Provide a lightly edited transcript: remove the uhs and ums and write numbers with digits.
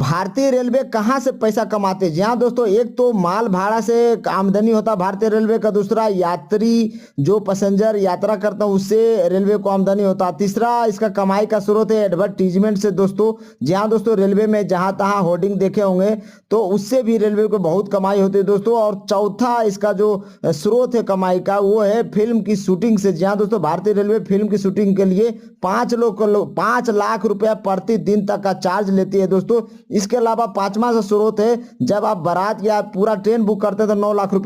भारतीय रेलवे कहाँ से पैसा कमाते हैं? जी हाँ दोस्तों, एक तो माल भाड़ा से आमदनी होता है भारतीय रेलवे का, दूसरा यात्री जो पैसेंजर यात्रा करता है उससे रेलवे को आमदनी होता है, तीसरा इसका कमाई का स्रोत है एडवर्टीजमेंट से दोस्तों। जी हाँ दोस्तों, रेलवे में जहाँ तहाँ होर्डिंग देखे होंगे तो उससे भी रेलवे को बहुत कमाई होती है दोस्तों। और चौथा इसका जो स्रोत है कमाई का वो है फिल्म की शूटिंग से। जी हाँ दोस्तों, भारतीय रेलवे फिल्म की शूटिंग के लिए 5 लाख रुपया प्रतिदिन तक का चार्ज लेती है दोस्तों। इसके अलावा पांचवा स्रोत है, जब आप बारात या पूरा ट्रेन बुक करते हैं तो 9 लाख रुपए